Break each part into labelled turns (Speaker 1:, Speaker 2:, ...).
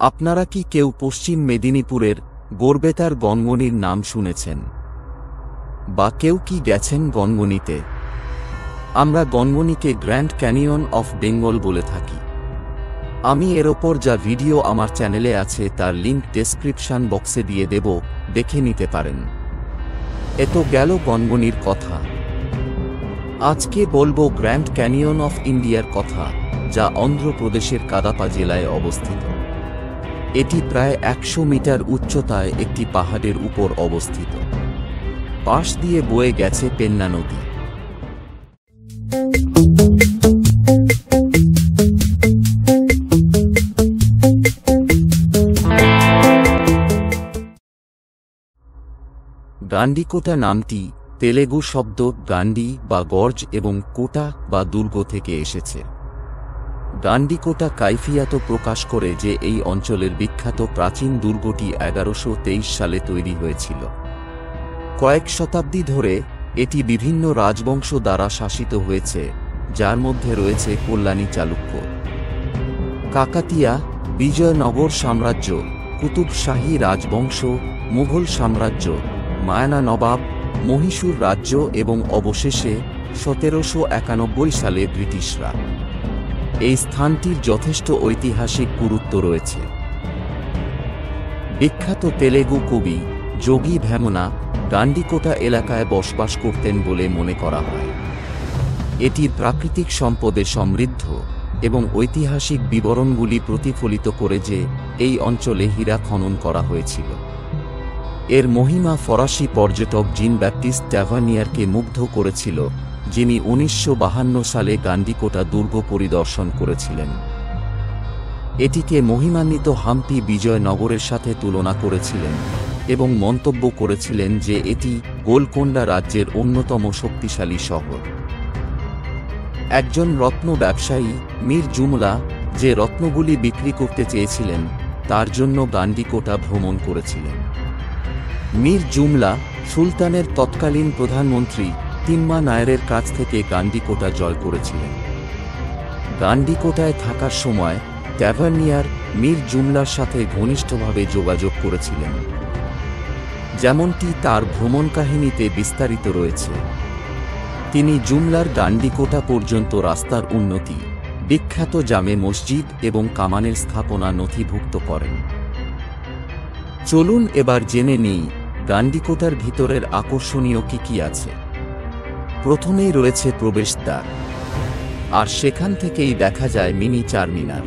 Speaker 1: আপনারা কি কেউ পশ্চিম মেদিনীপুরের গড়বেতার গনগনির নাম শুনেছেন? বা কেউ কি গেছেন গনগনিতে? আমরা গনগনিকে গ্র্যান্ড ক্যানিয়ন অফ বেঙ্গল বলে থাকি। আমি এর ওপর যা ভিডিও আমার চ্যানেলে আছে তার লিংক ডেসক্রিপশন বক্সে দিয়ে দেব, দেখে নিতে পারেন। এত গেল গনগনির কথা। আজকে বলবো গ্র্যান্ড ক্যানিয়ন অফ ইন্ডিয়ার কথা, যা অন্ধ্রপ্রদেশের কাদাপা জেলায় অবস্থিত। এটি প্রায় ১০০ মিটার উচ্চতায় একটি পাহাড়ের উপর অবস্থিত। পাশ দিয়ে বয়ে গেছে পেন্না নদী। গান্ডিকোটা নামটি তেলেগু শব্দ গান্ডি বা গর্জ এবং কোটা বা দুর্গ থেকে এসেছে। গান্ডিকোটা কাইফিয়াত প্রকাশ করে যে এই অঞ্চলের বিখ্যাত প্রাচীন দুর্গটি ১১২৩ সালে তৈরি হয়েছিল। কয়েক শতাব্দী ধরে এটি বিভিন্ন রাজবংশ দ্বারা শাসিত হয়েছে, যার মধ্যে রয়েছে কল্যাণী চালুক্য, কাকাতিয়া, বিজয়নগর সাম্রাজ্য, কুতুব শাহী রাজবংশ, মুঘল সাম্রাজ্য, মায়ানা নবাব, মহীশূর রাজ্য এবং অবশেষে ১৭৯১ সালে ব্রিটিশরা। এই স্থানটির যথেষ্ট ঐতিহাসিক গুরুত্ব রয়েছে। বিখ্যাত তেলেগু কবি যোগী ভেমনা গান্ডিকোটা এলাকায় বসবাস করতেন বলে মনে করা হয়। এটি প্রাকৃতিক সম্পদে সমৃদ্ধ এবং ঐতিহাসিক বিবরণগুলি প্রতিফলিত করে যে এই অঞ্চলে হীরা খনন করা হয়েছিল। এর মহিমা ফরাসি পর্যটক জিন ব্যাপটিস্ট ট্যাভার্নিয়ারকে মুগ্ধ করেছিল, যিনি ১৯৫২ সালে গান্ডিকোটা দুর্গ পরিদর্শন করেছিলেন। এটিকে মহিমান্বিত হাম্পি বিজয়নগরের সাথে তুলনা করেছিলেন এবং মন্তব্য করেছিলেন যে এটি গোলকোন্ডা রাজ্যের অন্যতম শক্তিশালী শহর। একজন রত্ন ব্যবসায়ী মীর জুমলা, যে রত্নগুলি বিক্রি করতে চেয়েছিলেন, তার জন্য গান্ডিকোটা ভ্রমণ করেছিলেন। মীর জুমলা সুলতানের তৎকালীন প্রধানমন্ত্রী তিম্মা নায়ারের কাছ থেকে গান্ডিকোটা জয় করেছিলেন। গান্ডিকোটায় থাকার সময় ট্যাভার্নিয়ার মীর জুমলার সাথে ঘনিষ্ঠভাবে যোগাযোগ করেছিলেন, যেমনটি তার ভ্রমণ কাহিনীতে বিস্তারিত রয়েছে। তিনি জুমলার গান্ডিকোটা পর্যন্ত রাস্তার উন্নতি, বিখ্যাত জামে মসজিদ এবং কামানের স্থাপনা নথিভুক্ত করেন। চলুন এবার জেনে নিই গান্ডিকোটার ভিতরের আকর্ষণীয় কি আছে। প্রথমেই রয়েছে প্রবেশদ্বার, আর সেখান থেকেই দেখা যায় মিনি চারমিনার।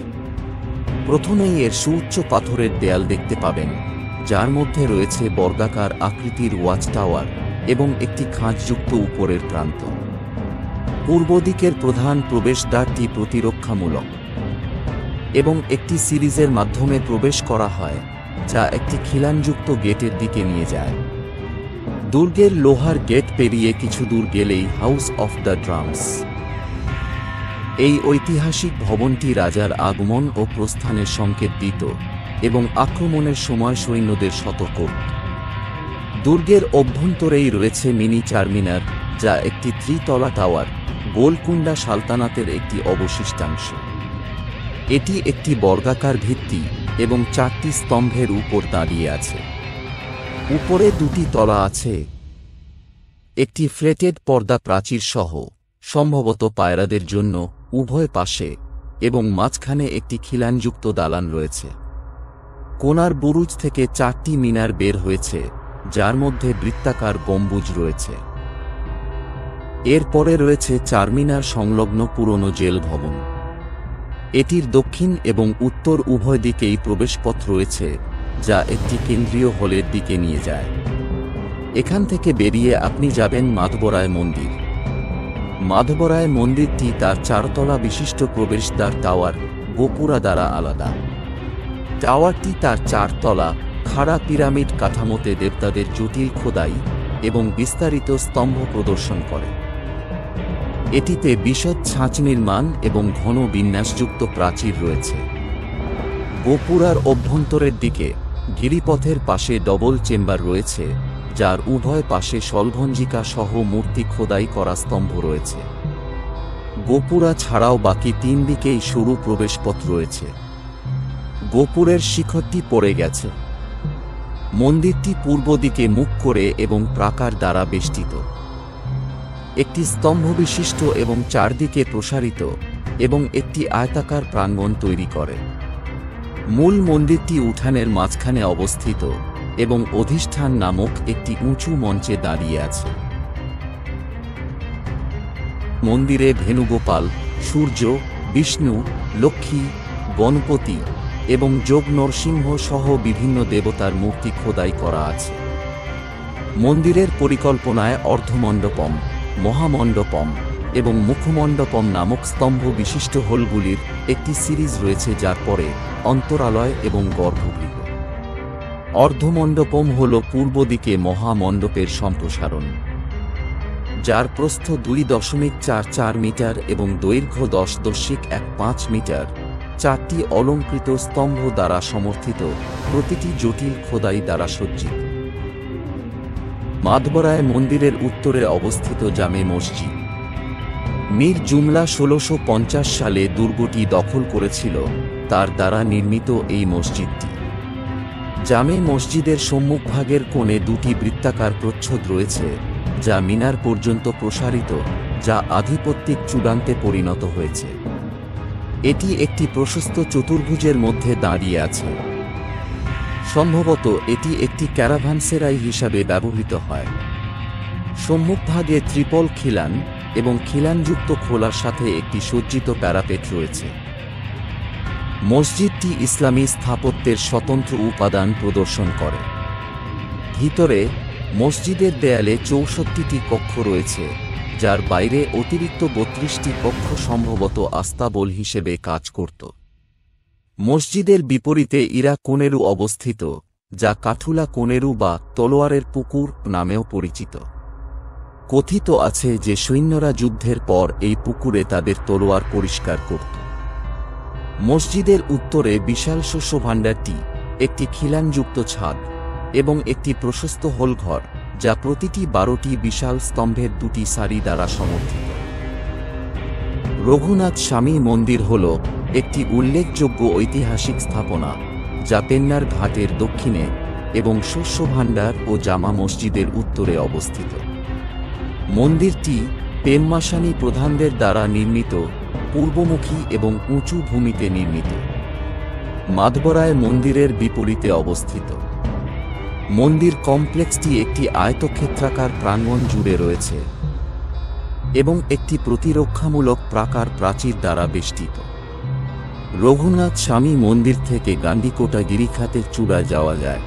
Speaker 1: প্রথমেই এর সুউচ্চ পাথরের দেয়াল দেখতে পাবেন, যার মধ্যে রয়েছে বর্গাকার আকৃতির ওয়াচ টাওয়ার এবং একটি খাঁজযুক্ত উপরের প্রান্ত। পূর্ব দিকের প্রধান প্রবেশদ্বারটি প্রতিরক্ষামূলক এবং একটি সিরিজের মাধ্যমে প্রবেশ করা হয়, যা একটি খিলানযুক্ত গেটের দিকে নিয়ে যায়। দুর্গের লোহার গেট পেরিয়ে কিছু দূর গেলেই হাউস অফ দ্য ড্রামস। এই ঐতিহাসিক ভবনটি রাজার আগমন ও প্রস্থানের সংকেত দিত এবং আক্রমণের সময় সৈন্যদের সতর্ক। দুর্গের অভ্যন্তরেই রয়েছে মিনি চারমিনার, যা একটি ত্রিতলা টাওয়ার, গোলকুন্ডা সালতানাতের একটি অবশিষ্টাংশ। এটি একটি বর্গাকার ভিত্তি এবং ৪টি স্তম্ভের উপর দাঁড়িয়ে আছে। উপরে ২টি তলা আছে, একটি ফ্লেটেড পর্দা প্রাচীর সহ, সম্ভবত পায়রাদের জন্য, উভয় পাশে, এবং মাঝখানে একটি খিলানযুক্ত দালান রয়েছে। কোনার বুরুজ থেকে ৪টি মিনার বের হয়েছে, যার মধ্যে বৃত্তাকার গম্বুজ রয়েছে। এরপরে রয়েছে চারমিনার সংলগ্ন পুরনো জেল ভবন। এটির দক্ষিণ এবং উত্তর উভয় দিকেই প্রবেশপথ রয়েছে, যা একটি কেন্দ্রীয় হলের দিকে নিয়ে যায়। এখান থেকে বেরিয়ে আপনি যাবেন মাধবরায় মন্দির। মাধবরায় মন্দিরটি তার ৪তলা বিশিষ্ট প্রবেশদ্বার টাওয়ার গোপুরা দ্বারা আলাদা। টাওয়ারটি তার ৪তলা খাড়া পিরামিড কাঠামোতে দেবতাদের জটিল খোদাই এবং বিস্তারিত স্তম্ভ প্রদর্শন করে। এটিতে বিশদ ছাঁচ নির্মাণ এবং ঘন বিন্যাসযুক্ত প্রাচীর রয়েছে। গোপুরার অভ্যন্তরের দিকে গিরিপথের পাশে ডবল চেম্বার রয়েছে, যার উভয় পাশে শলভঞ্জিকা সহ মূর্তি খোদাই করা স্তম্ভ রয়েছে। গোপুরা ছাড়াও বাকি ৩ দিকেই সরু প্রবেশপথ রয়েছে। গোপুরের শিখরটি পড়ে গেছে। মন্দিরটি পূর্ব দিকে মুখ করে এবং প্রাকার দ্বারা বেষ্টিত। একটি স্তম্ভ বিশিষ্ট এবং চারদিকে প্রসারিত এবং একটি আয়তাকার প্রাঙ্গণ তৈরি করে। মূল মন্দিরটি উঠানের মাঝখানে অবস্থিত এবং অধিষ্ঠান নামক একটি উঁচু মঞ্চে দাঁড়িয়ে আছে। মন্দিরে ভেনুগোপাল, সূর্য, বিষ্ণু, লক্ষ্মী, গণপতি এবং যোগ নরসিংহ সহ বিভিন্ন দেবতার মূর্তি খোদাই করা আছে। মন্দিরের পরিকল্পনায় অর্ধমণ্ডপম, মহামণ্ডপম এবং মুখমণ্ডপম নামক স্তম্ভ বিশিষ্ট হলগুলির একটি সিরিজ রয়েছে, যার পরে অন্তরালয় এবং গর্ভগৃহ। অর্ধমণ্ডপম হল পূর্ব দিকে মহামণ্ডপের সম্প্রসারণ, যার প্রস্থ 2.44 মিটার এবং দৈর্ঘ্য 10.15 মিটার। 4টি অলঙ্কৃত স্তম্ভ দ্বারা সমর্থিত, প্রতিটি জটিল খোদাই দ্বারা সজ্জিত। মাধবরায় মন্দিরের উত্তরে অবস্থিত জামে মসজিদ। মীর জুমলা 1650 সালে দুর্গটি দখল করেছিল, তার দ্বারা নির্মিত এই মসজিদটি। জামে মসজিদের সম্মুখভাগের কোণে 2টি বৃত্তাকার প্রচ্ছদ রয়েছে, যা মিনার পর্যন্ত প্রসারিত, যা আধিপত্যিক চূড়ান্তে পরিণত হয়েছে। এটি একটি প্রশস্ত চতুর্ভুজের মধ্যে দাঁড়িয়ে আছে। সম্ভবত এটি একটি ক্যারাভানসেরাই হিসাবে ব্যবহৃত হয়। সম্মুখভাগে ত্রিপল খিলান এবং খিলানযুক্ত খোলার সাথে একটি সজ্জিত প্যারাপেট রয়েছে। মসজিদটি ইসলামী স্থাপত্যের স্বতন্ত্র উপাদান প্রদর্শন করে। ভিতরে মসজিদের দেয়ালে 64টি কক্ষ রয়েছে, যার বাইরে অতিরিক্ত 32টি কক্ষ সম্ভবত আস্তাবল হিসেবে কাজ করত। মসজিদের বিপরীতে ইরা কোনেরু অবস্থিত, যা কাঠুলা কোনেরু বা তলোয়ারের পুকুর নামেও পরিচিত। কথিত আছে যে সৈন্যরা যুদ্ধের পর এই পুকুরে তাদের তলোয়ার পরিষ্কার করত। মসজিদের উত্তরে বিশাল শস্যভাণ্ডারটি, একটি খিলানযুক্ত ছাদ এবং একটি প্রশস্ত হলঘর, যা প্রতিটি 12টি বিশাল স্তম্ভের 2টি সারি দ্বারা সমর্থিত। রঘুনাথ স্বামী মন্দির হল একটি উল্লেখযোগ্য ঐতিহাসিক স্থাপনা, যা পেন্নার ঘাটের দক্ষিণে এবং শস্যভাণ্ডার ও জামা মসজিদের উত্তরে অবস্থিত। মন্দিরটি পেম্মাশানি প্রধানদের দ্বারা নির্মিত, পূর্বমুখী এবং উঁচু ভূমিতে নির্মিত। মাধবরায় মন্দিরের বিপরীতে অবস্থিত। মন্দির কমপ্লেক্সটি একটি আয়তক্ষেত্রাকার প্রাঙ্গণ জুড়ে রয়েছে এবং একটি প্রতিরক্ষামূলক প্রাকার প্রাচীর দ্বারা বেষ্টিত। রঘুনাথ স্বামী মন্দির থেকে গান্ডিকোটা গিরিখাতের চূড়ায় যাওয়া যায়।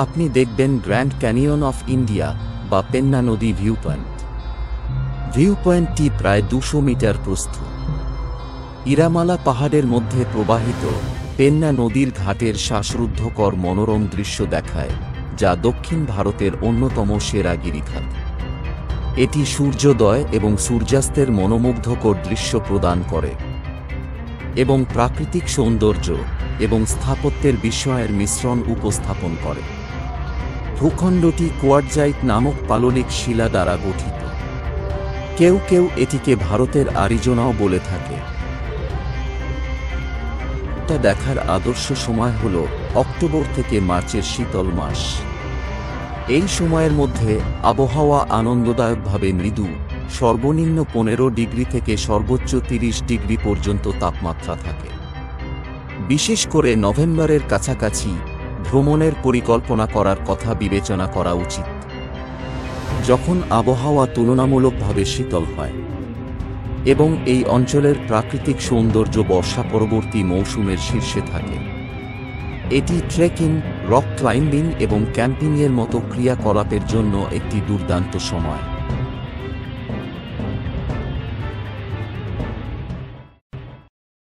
Speaker 1: আপনি দেখবেন গ্র্যান্ড ক্যানিয়ন অফ ইন্ডিয়া বা পেন্না নদী ভিউ পয়েন্ট। ভিউ পয়েন্টটি প্রায় 200 মিটার প্রস্থ। ইরামালা পাহাড়ের মধ্যে প্রবাহিত পেন্না নদীর ঘাটের শ্বাসরুদ্ধকর মনোরম দৃশ্য দেখায়, যা দক্ষিণ ভারতের অন্যতম সেরা গিরিখাত। এটি সূর্যোদয় এবং সূর্যাস্তের মনোমুগ্ধকর দৃশ্য প্রদান করে এবং প্রাকৃতিক সৌন্দর্য এবং স্থাপত্যের বিস্ময়ের মিশ্রণ উপস্থাপন করে। ভূখণ্ডটি কোয়ার্টজাইট নামক পাললিক শিলা দ্বারা গঠিত। কেউ কেউ এটিকে ভারতের আরিজোনাও বলে থাকে। এটা দেখার আদর্শ সময় হল অক্টোবর থেকে মার্চের শীতল মাস। এই সময়ের মধ্যে আবহাওয়া আনন্দদায়কভাবে মৃদু, সর্বনিম্ন 15 ডিগ্রি থেকে সর্বোচ্চ 30 ডিগ্রি পর্যন্ত তাপমাত্রা থাকে। বিশেষ করে নভেম্বরের কাছাকাছি ভ্রমণের পরিকল্পনা করার কথা বিবেচনা করা উচিত, যখন আবহাওয়া তুলনামূলকভাবে শীতল হয় এবং এই অঞ্চলের প্রাকৃতিক সৌন্দর্য বর্ষা পরবর্তী মৌসুমের শীর্ষে থাকে। এটি ট্রেকিং, রক ক্লাইম্বিং এবং ক্যাম্পিংয়ের মতো ক্রিয়াকলাপের জন্য একটি দুর্দান্ত সময়।